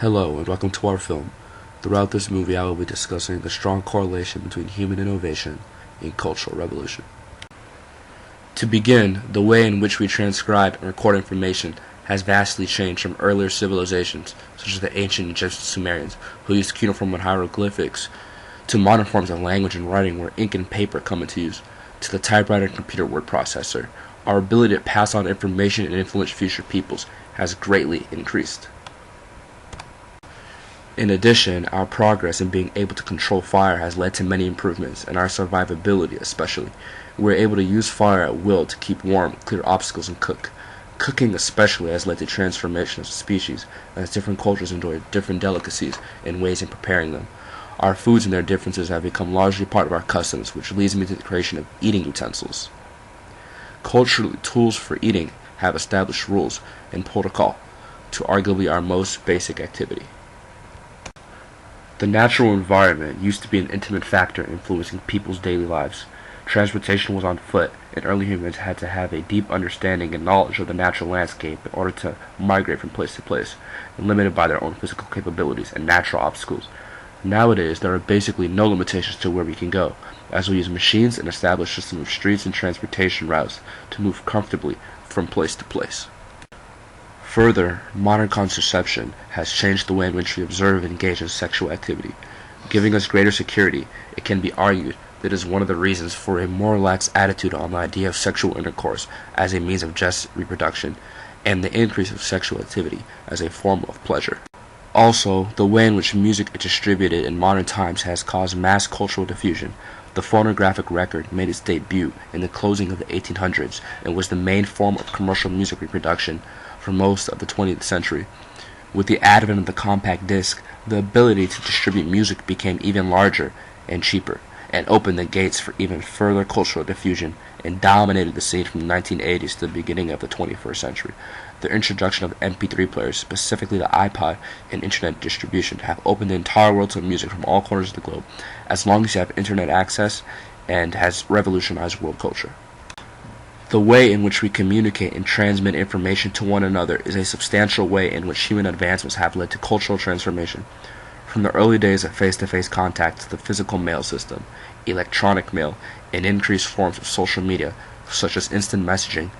Hello and welcome to our film. Throughout this movie I will be discussing the strong correlation between human innovation and cultural revolution. To begin, the way in which we transcribe and record information has vastly changed from earlier civilizations, such as the ancient Egyptian Sumerians, who used cuneiform and hieroglyphics, to modern forms of language and writing where ink and paper come into use, to the typewriter and computer word processor. Our ability to pass on information and influence future peoples has greatly increased. In addition, our progress in being able to control fire has led to many improvements, and our survivability especially. We are able to use fire at will to keep warm, clear obstacles, and cook. Cooking especially has led to transformation of species, as different cultures enjoy different delicacies and ways in preparing them. Our foods and their differences have become largely part of our customs, which leads me to the creation of eating utensils. Culturally, tools for eating have established rules and protocol to arguably our most basic activity. The natural environment used to be an intimate factor influencing people's daily lives. Transportation was on foot, and early humans had to have a deep understanding and knowledge of the natural landscape in order to migrate from place to place, and limited by their own physical capabilities and natural obstacles. Nowadays, there are basically no limitations to where we can go, as we use machines and establish systems of streets and transportation routes to move comfortably from place to place. Further, modern contraception has changed the way in which we observe and engage in sexual activity. Giving us greater security, it can be argued that is one of the reasons for a more lax attitude on the idea of sexual intercourse as a means of just reproduction, and the increase of sexual activity as a form of pleasure. Also, the way in which music is distributed in modern times has caused mass cultural diffusion. The phonographic record made its debut in the closing of the 1800s and was the main form of commercial music reproduction for most of the 20th century. With the advent of the compact disc, the ability to distribute music became even larger and cheaper, and opened the gates for even further cultural diffusion, and dominated the scene from the 1980s to the beginning of the 21st century. The introduction of MP3 players, specifically the iPod, and internet distribution have opened the entire world to music from all corners of the globe, as long as you have internet access, and has revolutionized world culture. The way in which we communicate and transmit information to one another is a substantial way in which human advancements have led to cultural transformation. From the early days of face-to-face contact to the physical mail system, electronic mail, and increased forms of social media, such as instant messaging,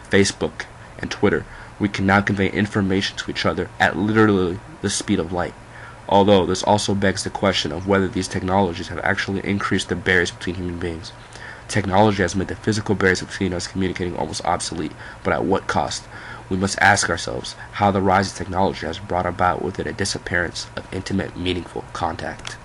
Facebook, and Twitter, we can now convey information to each other at literally the speed of light. Although this also begs the question of whether these technologies have actually increased the barriers between human beings. Technology has made the physical barriers between us communicating almost obsolete, but at what cost? We must ask ourselves how the rise of technology has brought about with it a disappearance of intimate, meaningful contact.